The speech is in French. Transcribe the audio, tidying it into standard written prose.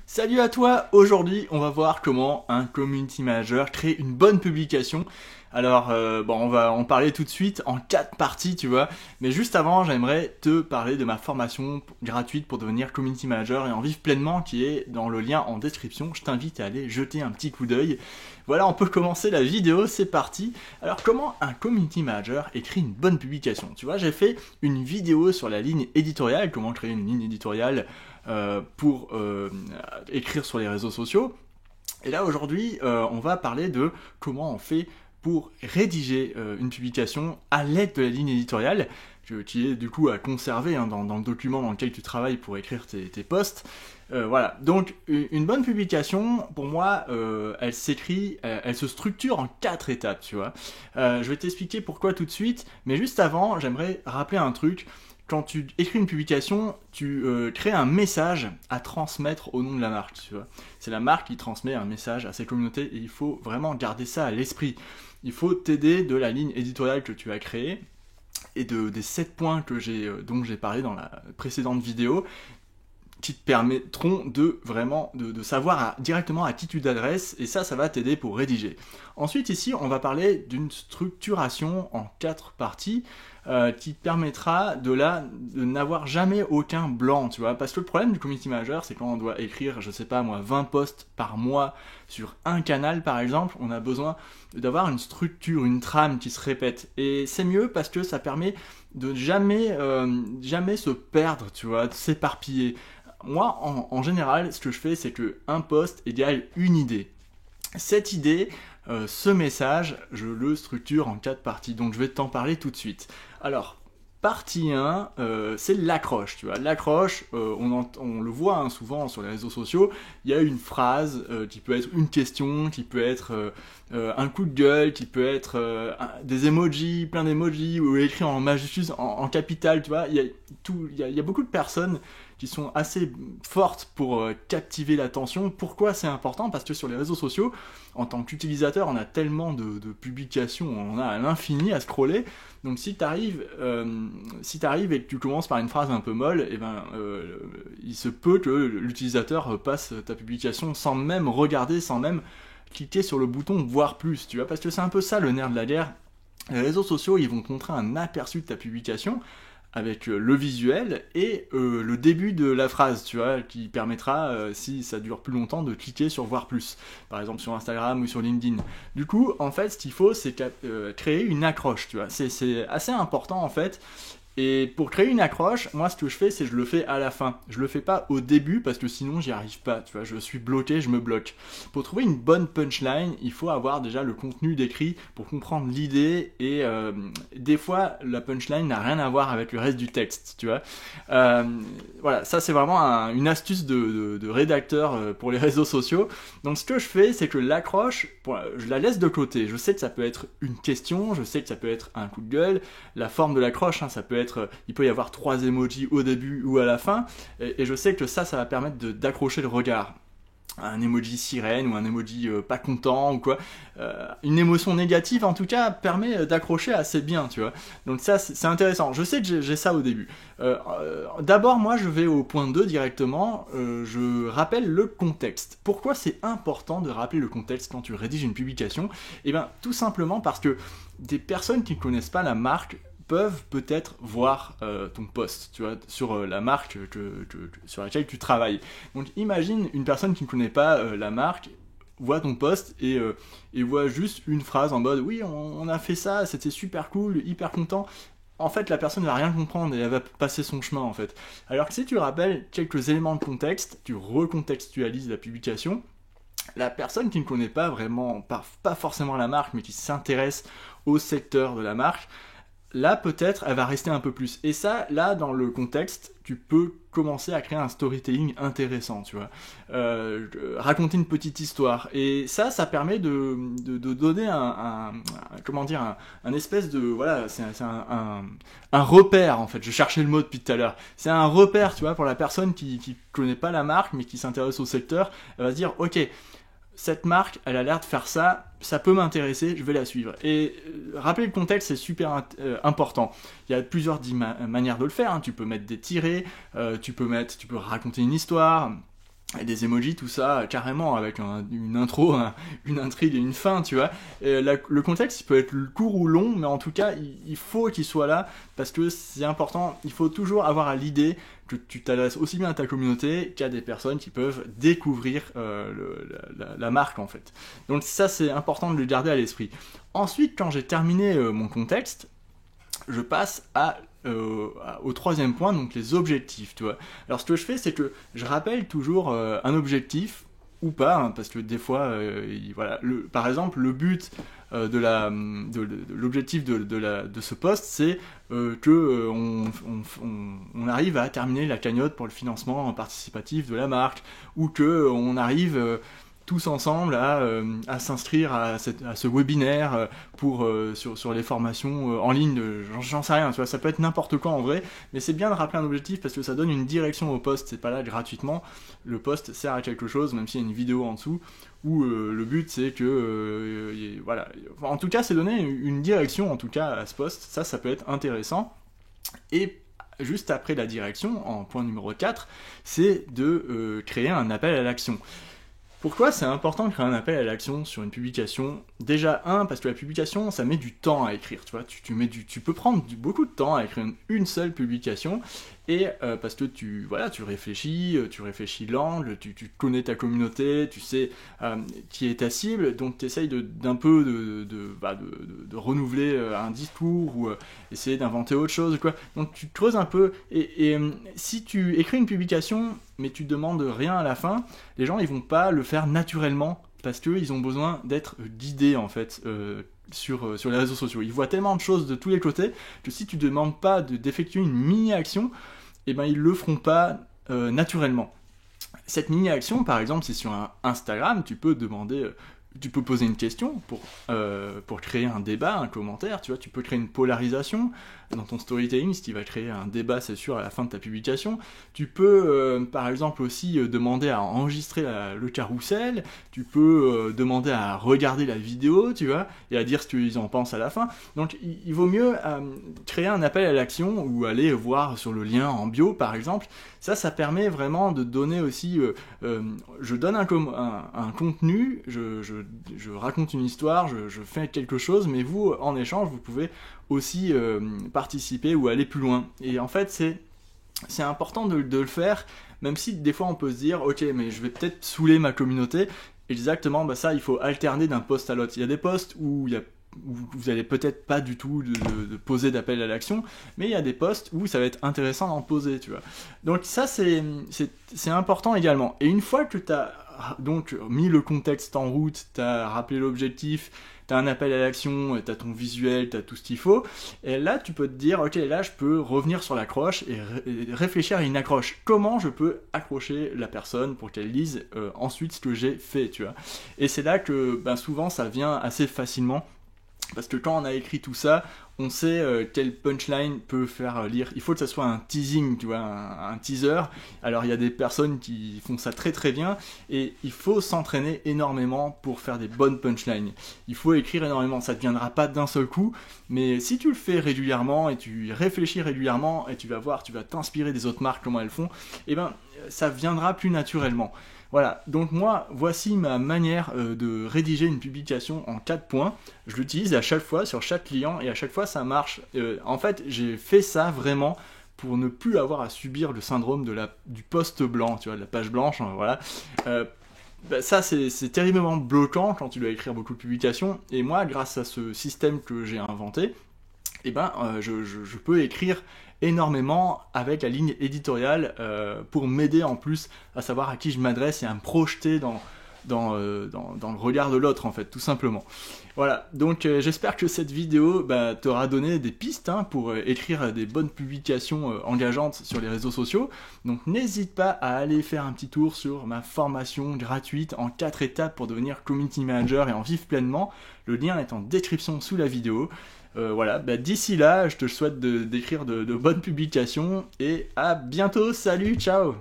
Salut à toi, aujourd'hui on va voir comment un community manager crée une bonne publication. Alors on va en parler tout de suite en 4 parties tu vois, mais juste avant j'aimerais te parler de ma formation gratuite pour devenir community manager et en vivre pleinement qui est dans le lien en description. Je t'invite à aller jeter un petit coup d'œil. Voilà, on peut commencer la vidéo, c'est parti. Alors comment un community manager écrit une bonne publication? Tu vois, j'ai fait une vidéo sur la ligne éditoriale, comment créer une ligne éditoriale pour écrire sur les réseaux sociaux. Et là aujourd'hui, on va parler de comment on fait pour rédiger une publication à l'aide de la ligne éditoriale, qui est du coup à conserver dans le document dans lequel tu travailles pour écrire tes posts. Voilà, donc une bonne publication, pour moi, elle s'écrit, elle se structure en 4 étapes, tu vois. Je vais t'expliquer pourquoi tout de suite, mais juste avant, j'aimerais rappeler un truc. Quand tu écris une publication, tu crées un message à transmettre au nom de la marque, tu vois. C'est la marque qui transmet un message à ses communautés et il faut vraiment garder ça à l'esprit. Il faut t'aider de la ligne éditoriale que tu as créée et des 7 points dont j'ai parlé dans la précédente vidéo qui te permettront de vraiment de savoir directement à qui tu t'adresses et ça va t'aider pour rédiger. Ensuite ici on va parler d'une structuration en 4 parties qui te permettra de n'avoir jamais aucun blanc, tu vois, parce que le problème du community manager c'est quand on doit écrire, je sais pas moi, 20 posts par mois sur un canal par exemple, on a besoin d'avoir une structure, une trame qui se répète et c'est mieux parce que ça permet de jamais se perdre, tu vois, de s'éparpiller. Moi, en général, ce que je fais, c'est que un post égale une idée. Cette idée, ce message, je le structure en 4 parties, donc je vais t'en parler tout de suite. Alors, partie 1, c'est l'accroche, tu vois. L'accroche, on le voit souvent sur les réseaux sociaux, il y a une phrase qui peut être une question, qui peut être un coup de gueule, qui peut être des emojis, plein d'emojis, ou écrit en majuscule, en capital, tu vois. Il y a beaucoup de personnes qui sont assez fortes pour captiver l'attention. Pourquoi c'est important? Parce que sur les réseaux sociaux, en tant qu'utilisateur, on a tellement de publications, on a à l'infini à scroller. Donc si t'arrives et que tu commences par une phrase un peu molle, il se peut que l'utilisateur passe ta publication sans même regarder, sans même cliquer sur le bouton voir plus, tu vois, parce que c'est un peu ça le nerf de la guerre. Les réseaux sociaux, ils vont te montrer un aperçu de ta publication, avec le visuel et le début de la phrase, tu vois, qui permettra, si ça dure plus longtemps, de cliquer sur voir plus, par exemple sur Instagram ou sur LinkedIn. Du coup, en fait, ce qu'il faut, c'est créer une accroche, tu vois. C'est assez important, en fait. Et pour créer une accroche, moi ce que je fais, c'est que je le fais à la fin. Je le fais pas au début parce que sinon j'y arrive pas, tu vois, je suis bloqué, je me bloque. Pour trouver une bonne punchline, il faut avoir déjà le contenu décrit pour comprendre l'idée et des fois la punchline n'a rien à voir avec le reste du texte, tu vois. Voilà, ça c'est vraiment une astuce de rédacteur pour les réseaux sociaux. Donc ce que je fais, c'est que l'accroche, je la laisse de côté. Je sais que ça peut être une question, je sais que ça peut être un coup de gueule, la forme de l'accroche, ça peut être, il peut y avoir 3 emojis au début ou à la fin, et je sais que ça va permettre d'accrocher le regard. Un emoji sirène ou un emoji pas content ou quoi, une émotion négative en tout cas permet d'accrocher assez bien, tu vois. Donc ça c'est intéressant. Je sais que j'ai ça au début. D'abord moi je vais au point 2 directement, je rappelle le contexte. Pourquoi c'est important de rappeler le contexte quand tu rédiges une publication? Eh bien tout simplement parce que des personnes qui ne connaissent pas la marque peuvent peut-être voir ton post, tu vois, sur la marque sur laquelle tu travailles. Donc imagine une personne qui ne connaît pas la marque, voit ton post et voit juste une phrase en mode oui on a fait ça, c'était super cool, hyper content. En fait la personne ne va rien comprendre et elle va passer son chemin en fait. Alors que si tu rappelles quelques éléments de contexte, tu recontextualises la publication, la personne qui ne connaît pas vraiment, pas forcément la marque mais qui s'intéresse au secteur de la marque, là peut-être elle va rester un peu plus. Et ça, là dans le contexte, tu peux commencer à créer un storytelling intéressant, tu vois. Raconter une petite histoire. Et ça permet de donner un espèce de, voilà, c'est un repère en fait. Je cherchais le mot depuis tout à l'heure. C'est un repère, tu vois, pour la personne qui connaît pas la marque mais qui s'intéresse au secteur. Elle va se dire, ok, cette marque, elle a l'air de faire ça, ça peut m'intéresser, je vais la suivre. Et rappeler le contexte, c'est super important. Il y a plusieurs manières de le faire, hein. Tu peux mettre des tirets, tu peux raconter une histoire, et des emojis, tout ça, carrément, avec une intro, une intrigue et une fin, tu vois. Et le contexte, il peut être court ou long, mais en tout cas, il faut qu'il soit là, parce que c'est important, il faut toujours avoir à l'idée que tu t'adresses aussi bien à ta communauté qu'à des personnes qui peuvent découvrir la marque, en fait. Donc ça, c'est important de le garder à l'esprit. Ensuite, quand j'ai terminé mon contexte, je passe au troisième point, donc les objectifs, tu vois. Alors ce que je fais, c'est que je rappelle toujours un objectif, ou pas, hein, parce que des fois, voilà, par exemple, le but de l'objectif de ce post, c'est que on arrive à terminer la cagnotte pour le financement participatif de la marque, ou que on arrive tous ensemble à s'inscrire à ce webinaire sur les formations en ligne, j'en sais rien, tu vois, ça peut être n'importe quoi en vrai, mais c'est bien de rappeler un objectif parce que ça donne une direction au post, c'est pas là gratuitement, le post sert à quelque chose, même s'il y a une vidéo en dessous, où le but c'est que, voilà, enfin, en tout cas c'est donner une direction en tout cas à ce post, ça peut être intéressant, et juste après la direction, en point numéro 4, c'est de créer un appel à l'action. Pourquoi c'est important de créer un appel à l'action sur une publication? Déjà, parce que la publication, ça met du temps à écrire, tu vois, tu peux prendre beaucoup de temps à écrire une seule publication, et parce que tu réfléchis l'angle, tu connais ta communauté, tu sais qui est ta cible, donc tu essayes d'un peu de renouveler un discours, ou essayer d'inventer autre chose, quoi. Donc tu creuses un peu, et si tu écris une publication, mais tu demandes rien à la fin, les gens ils vont pas le faire naturellement, parce qu'ils ont besoin d'être guidés en fait sur les réseaux sociaux. Ils voient tellement de choses de tous les côtés que si tu demandes pas d'effectuer une mini-action, eh ben ils le feront pas naturellement. Cette mini-action, par exemple, c'est sur un Instagram, tu peux poser une question pour créer un débat, un commentaire, tu vois, tu peux créer une polarisation dans ton storytelling, si tu vas créer un débat, c'est sûr, à la fin de ta publication. Tu peux, par exemple, aussi demander à enregistrer le carrousel, tu peux demander à regarder la vidéo, tu vois, et à dire ce qu'ils en pensent à la fin. Donc, il vaut mieux créer un appel à l'action, ou aller voir sur le lien en bio, par exemple. Ça permet vraiment de donner aussi, je donne un contenu, je raconte une histoire, je fais quelque chose, mais vous, en échange, vous pouvez aussi participer ou aller plus loin. Et en fait, c'est important de le faire, même si des fois on peut se dire, ok, mais je vais peut-être saouler ma communauté. Exactement, ça, il faut alterner d'un post à l'autre. Il y a des posts où vous allez peut-être pas du tout de poser d'appel à l'action, mais il y a des posts où ça va être intéressant d'en poser, tu vois. Donc ça, c'est important également. Et une fois que tu as donc mis le contexte en route, tu as rappelé l'objectif, tu as un appel à l'action, tu as ton visuel, tu as tout ce qu'il faut, et là tu peux te dire, ok, là je peux revenir sur l'accroche et réfléchir à une accroche. Comment je peux accrocher la personne pour qu'elle lise ensuite ce que j'ai fait, tu vois. Et c'est là que souvent ça vient assez facilement, parce que quand on a écrit tout ça, on sait quel punchline peut faire lire. Il faut que ça soit un teasing, tu vois, un teaser. Alors il y a des personnes qui font ça très très bien, et il faut s'entraîner énormément pour faire des bonnes punchlines. Il faut écrire énormément, ça ne viendra pas d'un seul coup, mais si tu le fais régulièrement et tu réfléchis régulièrement, et tu vas voir, tu vas t'inspirer des autres marques, comment elles font, et ça viendra plus naturellement. Voilà, donc moi, voici ma manière de rédiger une publication en 4 points. Je l'utilise à chaque fois, sur chaque client, et à chaque fois ça marche. En fait, j'ai fait ça vraiment pour ne plus avoir à subir le syndrome du post blanc, tu vois, de la page blanche, voilà. Ça, c'est terriblement bloquant quand tu dois écrire beaucoup de publications, et moi, grâce à ce système que j'ai inventé, je peux écrire énormément avec la ligne éditoriale pour m'aider en plus à savoir à qui je m'adresse et à me projeter dans le regard de l'autre, en fait, tout simplement. Voilà, donc j'espère que cette vidéo t'aura donné des pistes pour écrire des bonnes publications engageantes sur les réseaux sociaux. Donc n'hésite pas à aller faire un petit tour sur ma formation gratuite en 4 étapes pour devenir community manager et en vivre pleinement. Le lien est en description sous la vidéo. Voilà, d'ici là, je te souhaite d'écrire de bonnes publications, et à bientôt, salut, ciao!